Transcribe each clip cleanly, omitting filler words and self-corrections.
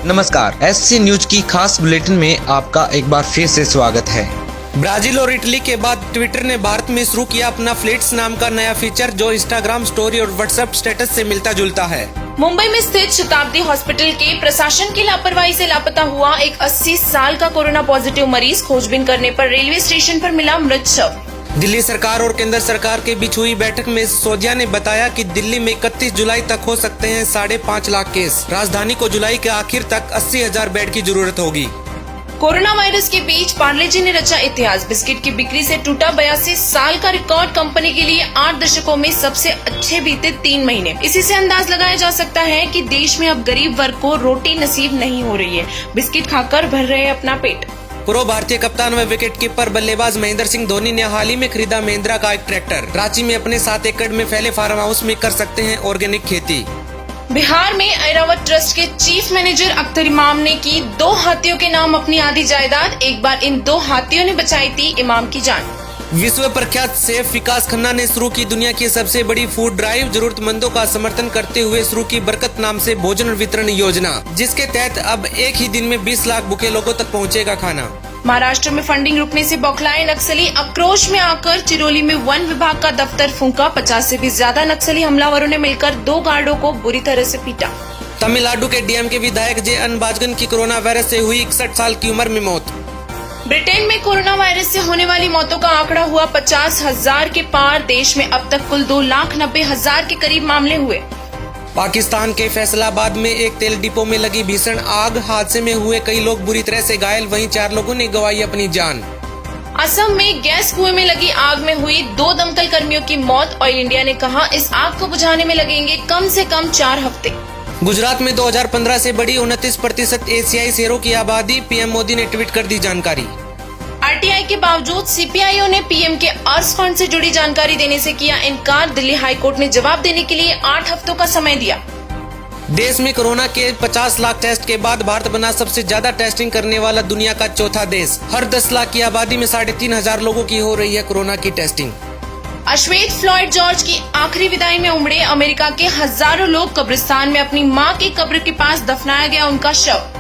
नमस्कार, SC news की खास बुलेटिन में आपका एक बार फिर से स्वागत है। ब्राजील और इटली के बाद ट्विटर ने भारत में शुरू किया अपना फ्लिट्स नाम का नया फीचर, जो इंस्टाग्राम स्टोरी और व्हाट्सएप स्टेटस से मिलता जुलता है। मुंबई में स्थित शताब्दी हॉस्पिटल के प्रशासन की लापरवाही से लापता हुआ एक 80 साल का कोरोना पॉजिटिव मरीज खोजबीन करने पर रेलवे स्टेशन पर मिला मृत शव। दिल्ली सरकार और केंद्र सरकार के बीच हुई बैठक में सिसोदिया ने बताया कि दिल्ली में 31 जुलाई तक हो सकते हैं 5.5 लाख केस। राजधानी को जुलाई के आखिर तक 80,000 बेड की जरूरत होगी। कोरोना वायरस के बीच पार्ले जी ने रचा इतिहास। बिस्किट की बिक्री से टूटा 82 साल का रिकॉर्ड कंपनी के लिए 8 दशकों में सबसे अच्छे बीते 3 महीने। इसी से अंदाज लगाया जा सकता है कि देश में अब गरीब वर्ग को रोटी नसीब नहीं हो रही है, बिस्किट खाकर भर रहे अपना पेट। पूर्व भारतीय कप्तान व विकेट कीपर बल्लेबाज महेंद्र सिंह धोनी ने हाल ही में खरीदा महिंद्रा का एक ट्रैक्टर। रांची में अपने 7 एकड़ में फैले फार्म हाउस में कर सकते हैं ऑर्गेनिक खेती। बिहार में ऐरावत ट्रस्ट के चीफ मैनेजर अख्तर इमाम ने की 2 हाथियों के नाम अपनी आधी जायदाद। एक बार इन 2 हाथियों ने बचाई थी इमाम की जान। विश्व प्रख्यात शेफ विकास खन्ना ने शुरू की दुनिया की सबसे बड़ी फूड ड्राइव। जरूरतमंदों का समर्थन करते हुए शुरू की बरकत नाम से भोजन वितरण योजना, जिसके तहत अब एक ही दिन में 20 लाख भूखे लोगों तक पहुंचेगा खाना। महाराष्ट्र में फंडिंग रुकने से बौखलाए नक्सली आक्रोश में आकर चिरोली में वन विभाग का दफ्तर फूंका। 50 से भी ज्यादा नक्सली हमलावरों ने मिलकर 2 गार्डों को बुरी तरह से पीटा। तमिलनाडु के डीएम के विधायक JN बाजगन की कोरोना वायरस से हुई 61 साल की उम्र में मौत। ब्रिटेन में कोरोना वायरस से होने वाली मौतों का आंकड़ा हुआ 50,000 के पार। देश में अब तक कुल 2,90,000 के करीब मामले हुए। पाकिस्तान के फैसलाबाद में एक तेल डिपो में लगी भीषण आग। हादसे में हुए कई लोग बुरी तरह से घायल, वहीं 4 लोगों ने गंवाई अपनी जान। असम में गैस कुएं में लगी आग में हुई 2 दमकल कर्मियों की मौत। ऑयल इंडिया ने कहा इस आग को बुझाने में लगेंगे कम से कम 4 हफ्ते। गुजरात में 2015 से बढ़ी 29% एशियाई शेरों की आबादी। PM मोदी ने ट्वीट कर दी जानकारी। RTI के बावजूद CPIO ने PM के अर्ज फंड से जुड़ी जानकारी देने से किया इनकार। दिल्ली हाई कोर्ट ने जवाब देने के लिए 8 हफ्तों का समय दिया। देश में कोरोना के 50 लाख टेस्ट के बाद भारत बना सबसे ज्यादा टेस्टिंग करने वाला दुनिया का चौथा देश। हर 10 लाख की आबादी में 3,500 लोगों की हो रही है कोरोना की टेस्टिंग। अश्वेत फ्लॉयड जॉर्ज की आखिरी विदाई में उमड़े अमेरिका के हजारों लोग। कब्रिस्तान में अपनी मां की कब्र के पास दफनाया गया उनका शव।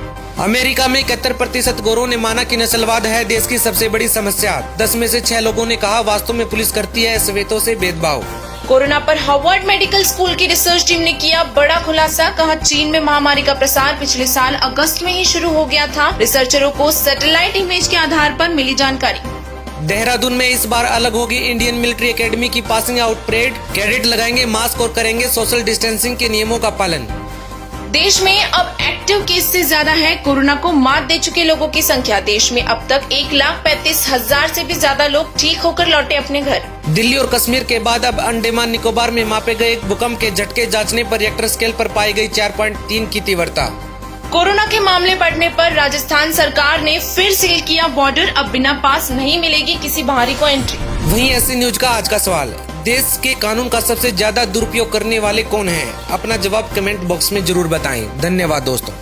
अमेरिका में 71% गोरों ने माना कि नस्लवाद है देश की सबसे बड़ी समस्या। 10 में से 6 लोगों ने कहा वास्तव में पुलिस करती है श्वेतों से भेदभाव। कोरोना पर हार्वर्ड मेडिकल स्कूल की रिसर्च टीम ने किया बड़ा खुलासा। कहा चीन में महामारी का प्रसार पिछले साल अगस्त में ही शुरू हो गया था। रिसर्चरों को सैटेलाइट इमेज के आधार पर मिली जानकारी। देहरादून में इस बार अलग होगी इंडियन मिलिट्री एकेडमी की पासिंग आउट परेड। कैडेट लगाएंगे मास्क और करेंगे सोशल डिस्टेंसिंग के नियमों का पालन। देश में अब एक्टिव केस से ज्यादा है कोरोना को मात दे चुके लोगों की संख्या। देश में अब तक 1,35,000 से भी ज्यादा लोग ठीक होकर लौटे अपने घर। दिल्ली और कश्मीर के बाद अब अंडमान निकोबार में मापे गए भूकंप के झटके जांचने पर रिएक्टर स्केल पर पाई गई 4.3 की तीव्रता। कोरोना के मामले बढ़ने पर राजस्थान सरकार ने फिर सील किया बॉर्डर। अब बिना पास नहीं मिलेगी किसी बाहरी को एंट्री। वहीं SC न्यूज का आज का सवाल, देश के कानून का सबसे ज्यादा दुरुपयोग करने वाले कौन हैं? अपना जवाब कमेंट बॉक्स में जरूर बताएं। धन्यवाद दोस्तों।